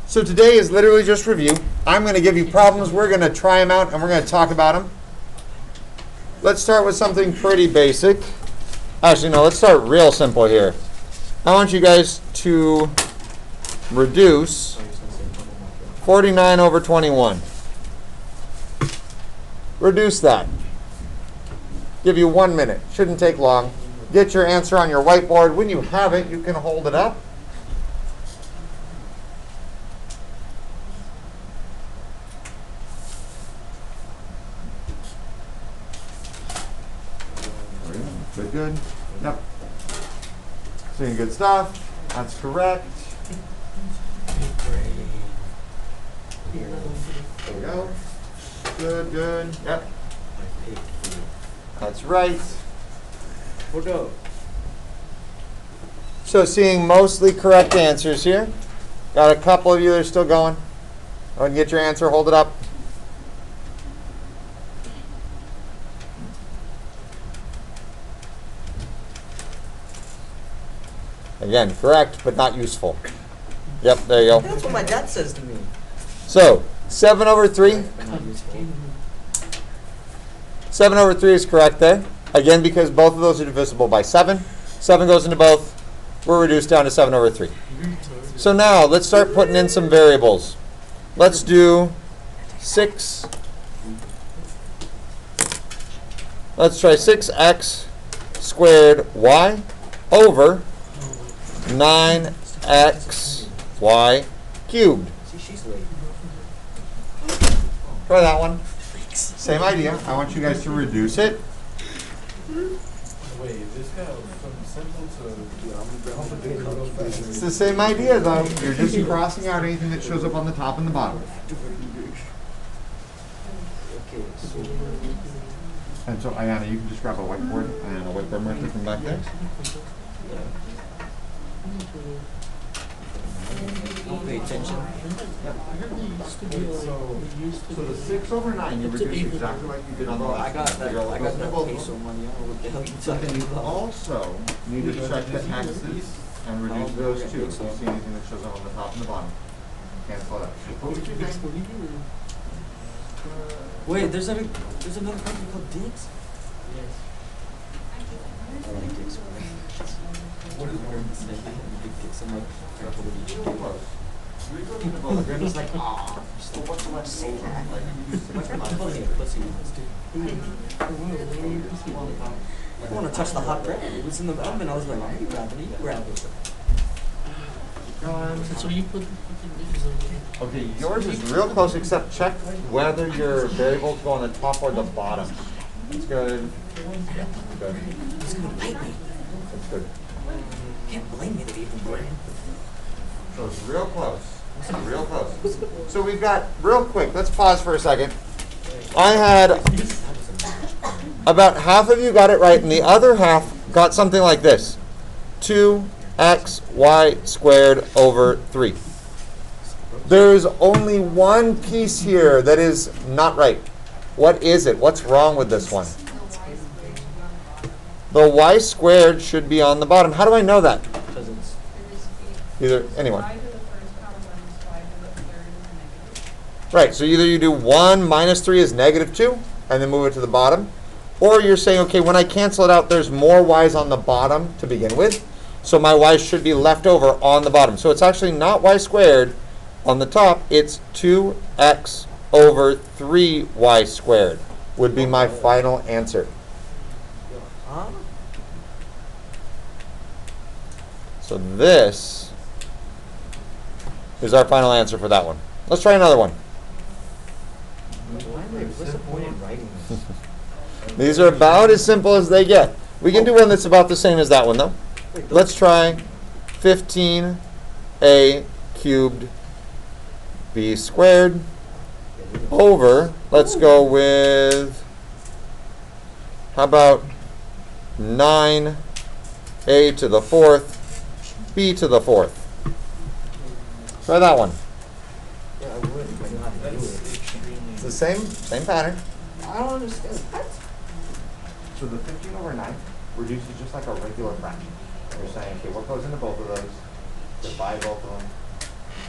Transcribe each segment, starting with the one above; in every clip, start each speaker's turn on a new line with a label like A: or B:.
A: So today is literally just review. I'm going to give you problems. We're going to try them out, and we're going to talk about them. Let's start with something pretty basic. Actually, no, let's start real simple here. I want you guys to reduce 49 over 21. Reduce that. Give you 1 minute. Shouldn't take long. Get your answer on your whiteboard. When you have it, you can hold it up. Good. Yep. Seeing good stuff. That's correct. There we go. Good, good. Yep. That's right. So seeing mostly correct answers here. Got a couple of you that are still going. Go ahead and get your answer. Hold it up. Again, correct, but not useful. Yep, there you go.
B: That's what my dad says to me.
A: So, 7 over 3. 7 over 3 is correct there. Again, because both of those are divisible by 7. 7 goes into both. We're reduced down to 7 over 3. So now, let's start putting in some variables. Let's do 6. Let's try 6x squared y over 9xy cubed. Try that one. Same idea. I want you guys to reduce it.
C: Wait, this guy from simple to
A: It's the same idea though. You're just crossing out anything that shows up on the top and the bottom. And so, Ayana, you can just grab a whiteboard and a whiteboard marker from back there.
B: Don't pay attention.
A: So the 6 over 9, you reduce exactly like you did on the last.
B: I got that. I got that peso money. I don't know what the hell you talking about.
A: Also, need to check the x's and reduce those too. If you see anything that shows up on the top and the bottom, cancel that.
B: Wait, there's another company called Diggs? Yes. I like Diggs. What is word to say? Big Diggs. I'm like, careful with each other. They're just like, aw, still what's so much to say that? Like, I'm pulling a pussy. I want to touch the hot bread. It was in the oven. I was like, you grab it, you grab it.
D: So you put
A: Okay, yours is real close, except check whether your variables go on the top or the bottom. That's good. Yeah, good.
B: He's going to bite me.
A: That's good.
B: Can't blame me that he even brain.
A: So it's real close. Real close. So we've got, real quick, let's pause for a second. I had about half of you got it right, and the other half got something like this. 2xy squared over 3. There's only one piece here that is not right. What is it? What's wrong with this one? The y squared should be on the bottom. How do I know that?
B: Because it's
A: Either, anyone. Right, so either you do 1 minus 3 is negative 2, and then move it to the bottom. Or you're saying, okay, when I cancel it out, there's more y's on the bottom to begin with. So my y should be left over on the bottom. So it's actually not y squared on the top. It's 2x over 3y squared would be my final answer.
B: huh?
A: So this is our final answer for that one. Let's try another one.
B: What's the point in writing this?
A: These are about as simple as they get. We can do one that's about the same as that one, though. Let's try 15a cubed b squared over, let's go with, how about 9a to the 4th, b to the 4th. Try that one.
B: Yeah, I would. If I knew how to do it.
A: It's the same pattern.
B: I don't understand. What?
A: So the 15 over 9 reduces just like a regular fraction. You're saying, okay, what goes into both of those? Divide both of them.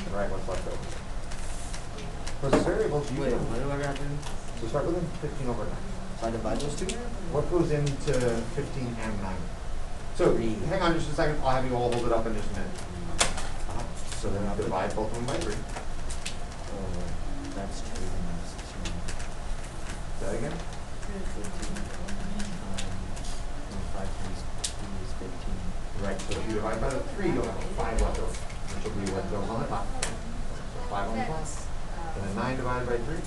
A: And write what what's left over. For the variables, you
B: Wait,
A: can,
B: what do I got to do?
A: so start with 15 over 9.
B: So I divide those two?
A: What goes into 15 and 9? So, hang on just a second, I'll have you all hold it up in just a minute. So then I'll divide both of them by 3.
B: Oh, that's 2 and that's 2.
A: Say that again?
B: 15. 5 times 2 is 15.
A: Right, so if you divide by the 3, you'll have a 5 left over, which will be what goes on the top. So 5 on the top, and then 9 divided by 3,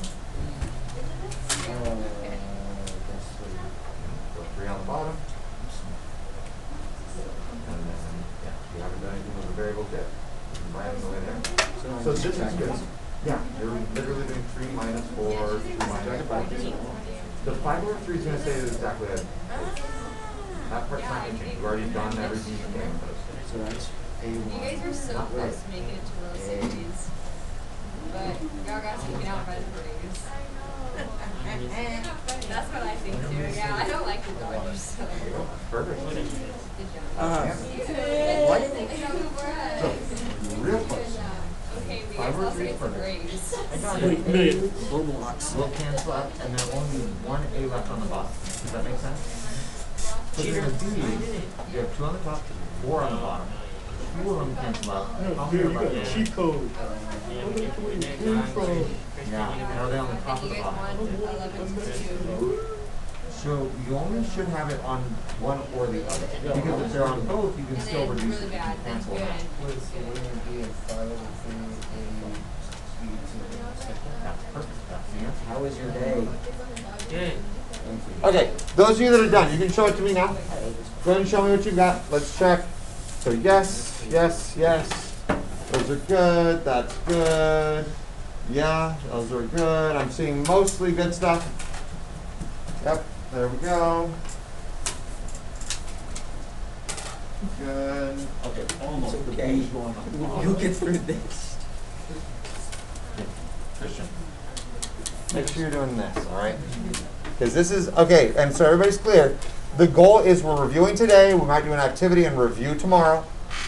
B: That's 3.
A: so 3 on the bottom. And then, yeah, you haven't done anything with the variables yet. Right on the way there. So this is good. Yeah, you're literally doing 3 minus 4, 2 minus 5. The 5 over 3 is going to stay exactly as that part's not going to change. You've already done everything you can with those.
B: So that's A1.
D: You guys were so close to making it to low 60s. But y'all got taken out by the Braves. That's what I think too. Yeah, I don't like the Dodgers. So.
A: Perfect.
D: Good job.
A: What?
D: So,
A: Real close.
D: okay, we
A: 5
D: guys
A: over
D: also
A: 3 is
D: get the
A: perfect.
D: Braves.
A: I got it.
B: Roblox.
A: We'll cancel out, and there'll only be one A left on the bottom. Does that make sense? So
B: Cheater.
A: there's B, you have 2 on the top, 4 on the bottom. 2 of them cancel out. How many are left?
C: Cheat code.
A: Yeah, now they're on the top
D: And
A: of
D: you
A: the
D: guys
A: bottom.
D: won 11 to 2.
A: So you only should have it on one or the other. Because if they're on both, you can
D: And
A: still
D: then
A: reduce
D: really
A: it.
D: bad.
A: and
D: That's
A: cancel
D: good.
A: it out. That's perfect. That's the answer.
B: How was your day?
A: Okay, those of you that are done, you can show it to me now. Go ahead and show me what you got. Let's check. So yes, yes, yes. Those are good. That's good. Yeah, those are good. I'm seeing mostly good stuff. Yep, there we go. Good. Okay, almost.
B: It's
A: The
B: okay.
A: B's going on the bottom.
B: You'll get through this.
A: Christian, make sure you're doing this, all right? Because this is, okay, and so everybody's clear. The goal is we're reviewing today, we might do an activity and review tomorrow,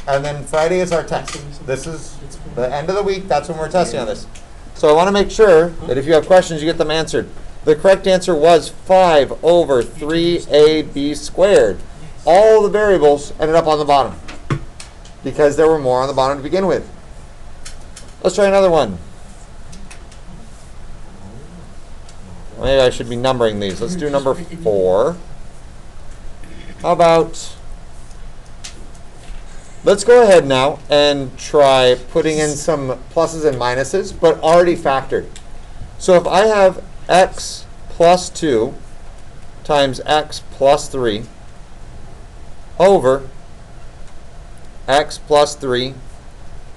A: and then Friday is our test. This is the end of the week, that's when we're testing on this. So I want to make sure that if you have questions, you get them answered. The correct answer was 5 over 3ab squared. All the variables ended up on the bottom because there were more on the bottom to begin with. Let's try another one. Maybe I should be numbering these. Let's do number 4. How about, let's go ahead now and try putting in some pluses and minuses, but already factored. So if I have x plus 2 times x plus 3 over x plus 3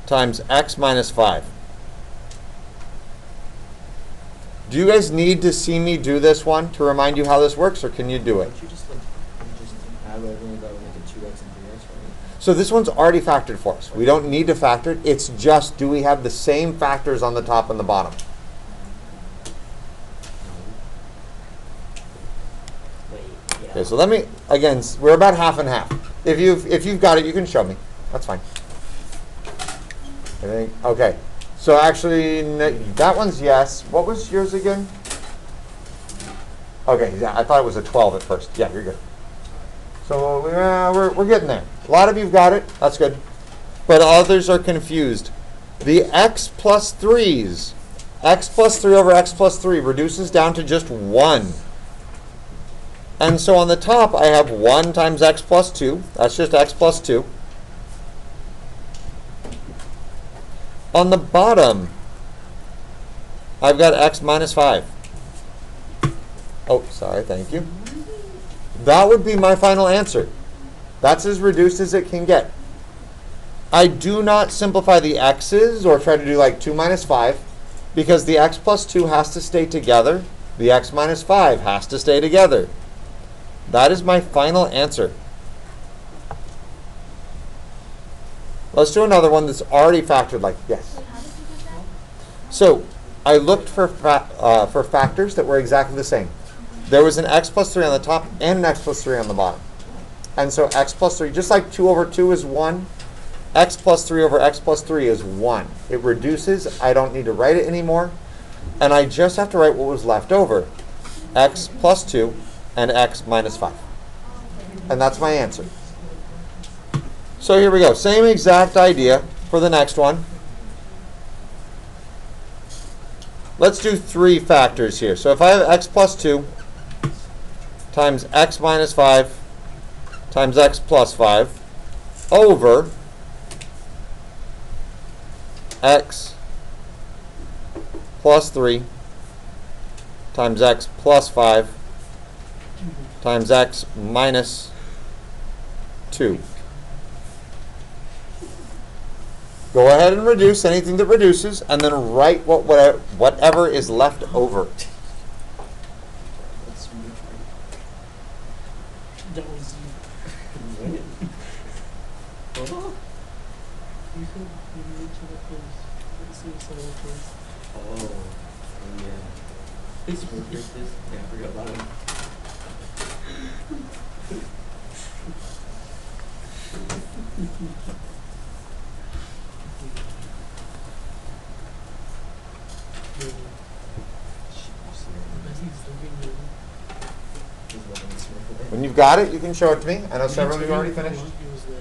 A: times x minus 5. Do you guys need to see me do this one to remind you how this works, or can you do it?
B: Don't you just add everything about making 2x and 3x, right?
A: So this one's already factored for us. We don't need to factor it. It's just, do we have the same factors on the top and the bottom? Okay, so let me, again, we're about half and half. If you've got it, you can show me. That's fine. Okay. So actually, that one's yes. What was yours again? Okay, yeah, I thought it was a 12 at first. Yeah, you're good. So we're getting there. A lot of you've got it. That's good. But others are confused. The x plus 3s, x plus 3 over x plus 3 reduces down to just 1. And so on the top, I have 1 times x plus 2. That's just x plus 2. On the bottom, I've got x minus 5. Oh, sorry, thank you. That would be my final answer. That's as reduced as it can get. I do not simplify the x's or try to do like 2 minus 5 because the x plus 2 has to stay together. The x minus 5 has to stay together. That is my final answer. Let's do another one that's already factored like, yes. So I looked for factors that were exactly the same. There was an x plus 3 on the top and an x plus 3 on the bottom. And so x plus 3, just like 2 over 2 is 1, x plus 3 over x plus 3 is 1. It reduces. I don't need to write it anymore. And I just have to write what was left over. X plus 2 and x minus 5. And that's my answer. So here we go. Same exact idea for the next one. Let's do 3 factors here. So if I have x plus 2 times x minus 5 times x plus 5 over x plus 3 times x plus 5 times x minus 2. Go ahead and reduce anything that reduces, and then write whatever is left over.
E: That was you. You said you need to replace. Let's see what's all replace.
B: Oh, yeah. It's this. Yeah, I forgot about him.
A: When you've got it, you can show it to me. I know several of you already finished.
E: He was there.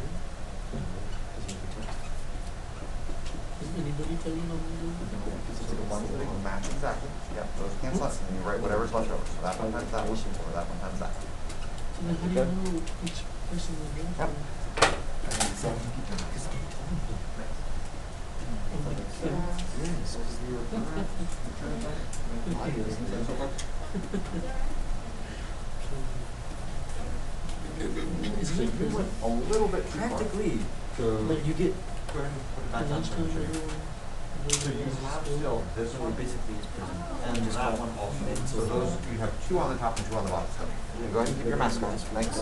E: Did anybody tell you how many there were?
A: The ones that will match exactly. Yep, those cancel out, and you write whatever's left over. So that one times that one, or that one times that.
E: So then how do you know which person was there?
A: Yep. A little bit too far.
B: Practically.
E: Like you get
A: Go ahead and put it
E: the
A: back on
E: lunchtime
A: screen.
E: everyone.
A: So you have still this
B: So
A: one
B: basically it's present.
A: and that one also. So those, you have 2 on the top and 2 on the bottom. So go ahead and keep your mask on. Thanks.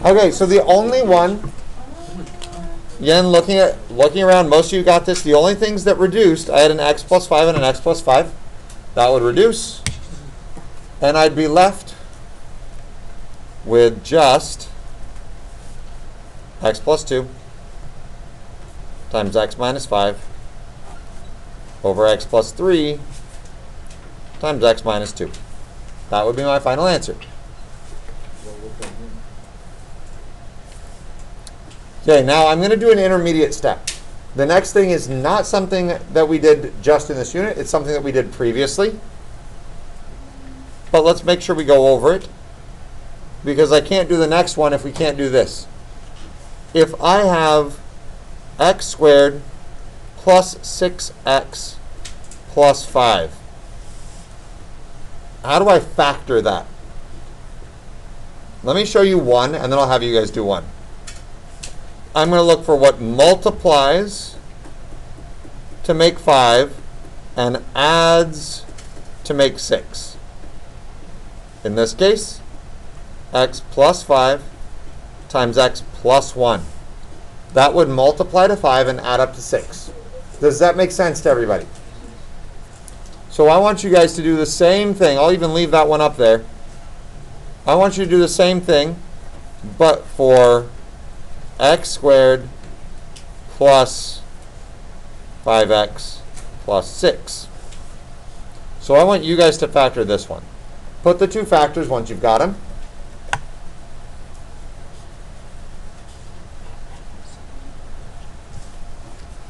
A: Okay, so the only one, again, looking around, most of you got this. The only things that reduced, I had an x plus 5 and an x plus 5. That would reduce. And I'd be left with just x plus 2 times x minus 5 over x plus 3 times x minus 2. That would be my final answer. Okay, now I'm going to do an intermediate step. The next thing is not something that we did just in this unit. It's something that we did previously. But let's make sure we go over it, because I can't do the next one if we can't do this. If I have x squared plus 6x plus 5, how do I factor that? Let me show you one, and then I'll have you guys do one. I'm going to look for what multiplies to make 5 and adds to make 6. In this case, x plus 5 times x plus 1. That would multiply to 5 and add up to 6. Does that make sense to everybody? So I want you guys to do the same thing. I'll even leave that one up there. I want you to do the same thing, but for x squared plus 5x plus 6. So I want you guys to factor this one. Put the 2 factors once you've got them.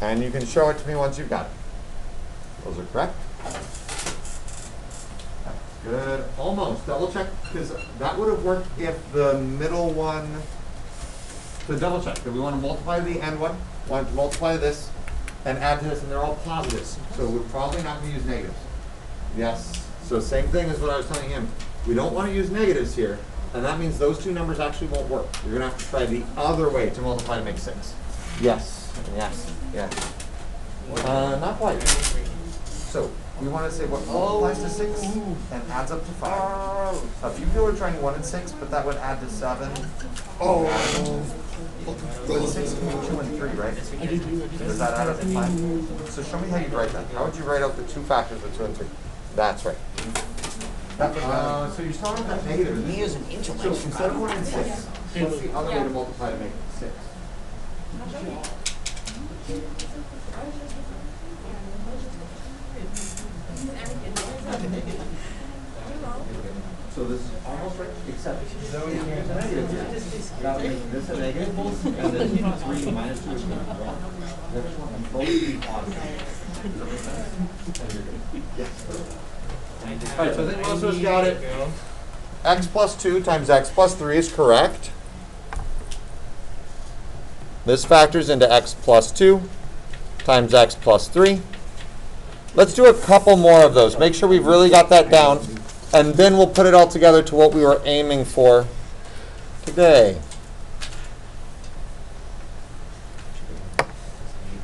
A: And you can show it to me once you've got it. Those are correct. That's good. Almost. Double check, because that would have worked if the middle one. So double check. Do we want to multiply the end one? Want to multiply this and add to this, and they're all positives. So we're probably not going to use negatives. Yes. So same thing as what I was telling him. We don't want to use negatives here, and that means those 2 numbers actually won't work. You're going to have to try the other way to multiply to make 6. Yes. Yes. Yes. Not quite. So we want to say what multiplies to 6 and adds up to 5. A few people are trying 1 and 6, but that would add to 7. But 6 can be 2 and 3, right?
E: I did do.
A: Does that add up to 5? So show me how you'd write that. How would you write out the 2 factors of 2 and 3? That's right. So you're starting with that negative.
F: Me as an
A: So
F: intellect.
A: instead of 1 and 6, what's the other way to multiply to make 6? So this is almost right, except negative here. That would make this a negative, and then 3 minus 2 is going to be 1. Next one, and both be positive. Does that make sense? And you're good. Yes. All right, so I think most of us got it. X plus 2 times x plus 3 is correct. This factors into x plus 2 times x plus 3. Let's do a couple more of those. Make sure we've really got that down. And then we'll put it all together to what we were aiming for today.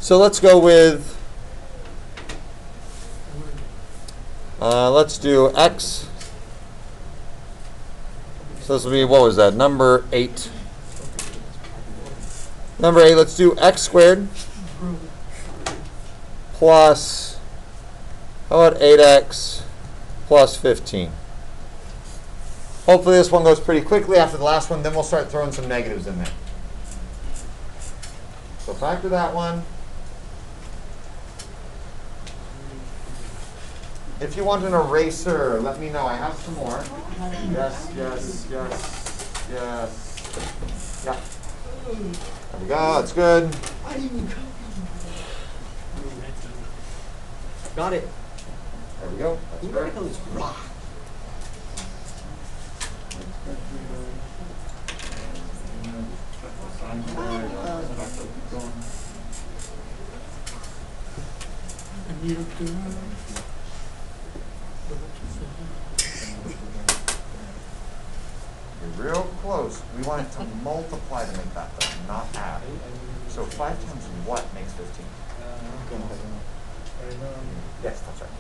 A: So let's go with, let's do x. So this will be, what was that, number 8. Number 8, let's do x squared plus, how about 8x plus 15. Hopefully this one goes pretty quickly after the last one, then we'll start throwing some negatives in there. So factor that one. If you want an eraser, let me know. I have some more. Yes, yes, yes, yes. Yeah. There we go, that's good.
B: Got it.
A: There we go. That's correct. You're real close. We want it to multiply to make that though, not add. So 5 times what makes 15? Yes, that's right.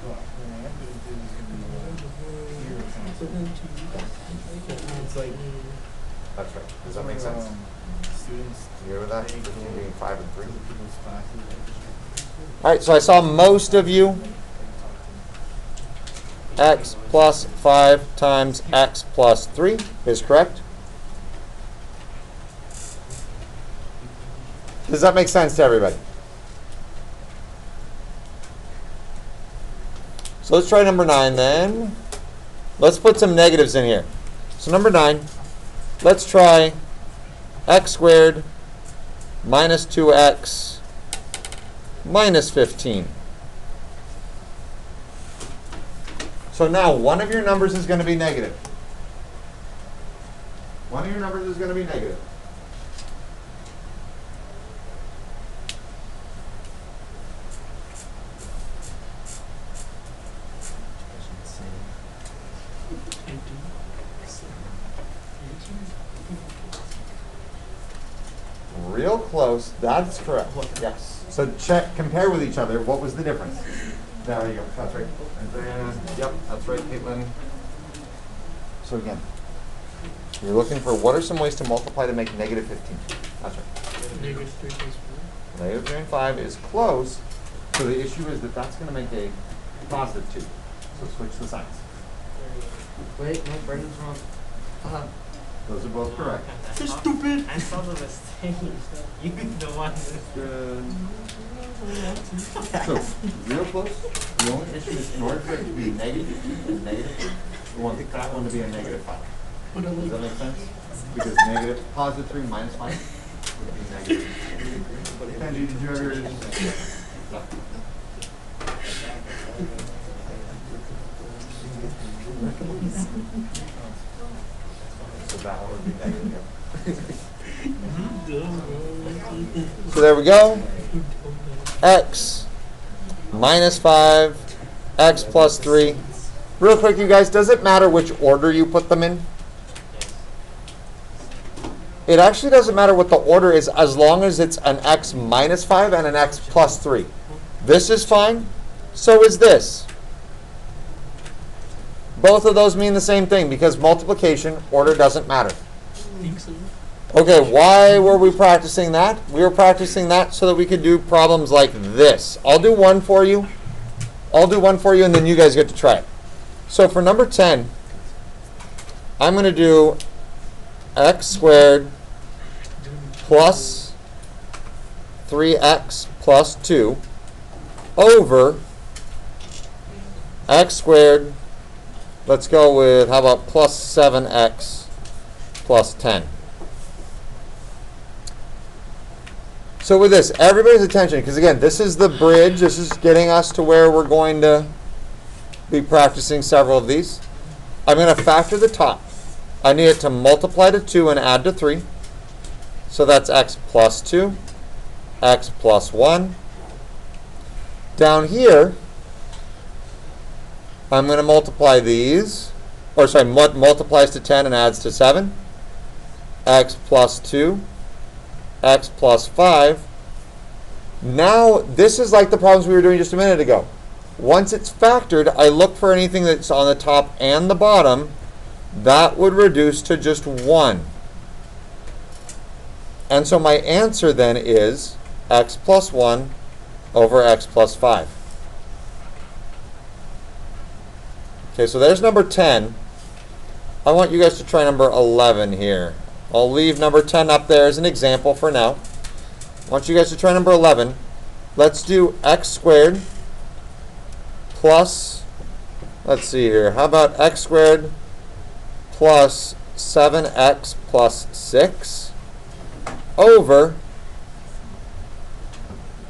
A: That's right. Does that make sense? You good with that? 15 being 5 and 3. All right, so I saw most of you. X plus 5 times x plus 3 is correct. Does that make sense to everybody? So let's try number 9 then. Let's put some negatives in here. So number 9, let's try x squared minus 2x minus 15. So now one of your numbers is going to be negative. One of your numbers is going to be negative. Real close. That's correct. Yes. So check, compare with each other. What was the difference? There you go. That's right. Yep, that's right, Caitlin. So again, you're looking for what are some ways to multiply to make negative 15. That's right.
E: Negative 3 times 4.
A: Negative 3 and 5 is close. So the issue is that that's going to make a positive 2. So switch the signs.
B: Wait, no, Brandon's wrong.
A: Those are both correct.
E: You're stupid.
F: I saw the mistake. You the one.
A: Good. So, real close. The only issue is in order for it to be negative 15 and negative 3, we want that one to be a negative 5. Does that make sense? Because negative, positive 3 minus 5 would be negative. Kenji, did you ever? Yeah. So that one would be negative. So there we go. X minus 5, x plus 3. Real quick, you guys, does it matter which order you put them in? It actually doesn't matter what the order is as long as it's an x minus 5 and an x plus 3. This is fine. So is this. Both of those mean the same thing because multiplication, order doesn't matter. Okay, why were we practicing that? We were practicing that so that we could do problems like this. I'll do one for you. I'll do one for you, and then you guys get to try it. So for number 10, I'm going to do x squared plus 3x plus 2 over x squared, let's go with, how about plus 7x plus 10. So with this, everybody's attention, because again, this is the bridge. This is getting us to where we're going to be practicing several of these. I'm going to factor the top. I need it to multiply to 2 and add to 3. So that's x plus 2, x plus 1. Down here, I'm going to multiply these, or sorry, multiplies to 10 and adds to 7. X plus 2, x plus 5. Now, this is like the problems we were doing just a minute ago. Once it's factored, I look for anything that's on the top and the bottom. That would reduce to just 1. And so my answer then is x plus 1 over x plus 5. Okay, so there's number 10. I want you guys to try number 11 here. I'll leave number 10 up there as an example for now. I want you guys to try number 11. Let's do x squared plus, let's see here, how about x squared plus 7x plus 6 over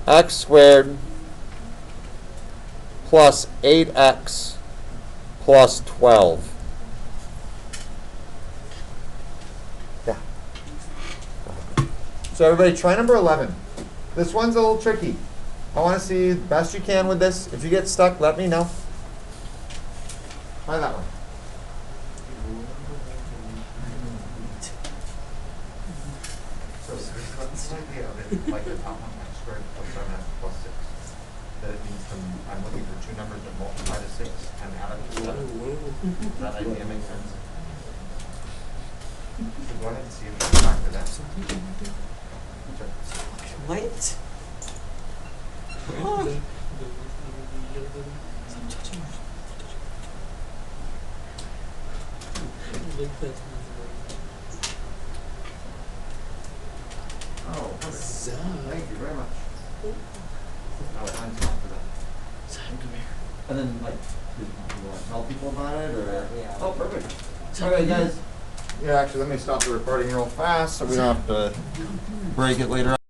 A: x squared plus 8x plus 12. Yeah. So everybody try number 11. This one's a little tricky. I want to see the best you can with this. If you get stuck, let me know. Try that one.
G: So this idea of it, like the top one, x squared plus 7x plus 6, that it means I'm looking for two numbers that multiply to 6 and add up to 7. Does that idea make sense? So go ahead and see if you can factor that.
B: What?
G: Oh, perfect. Thank you very much. Oh, I'm top for that.
B: And then, like,
A: You want to tell people about it, or?
B: yeah.
G: Oh, perfect.
A: Okay, guys. Yeah, actually, let me stop the recording real fast so we don't have to break it later on.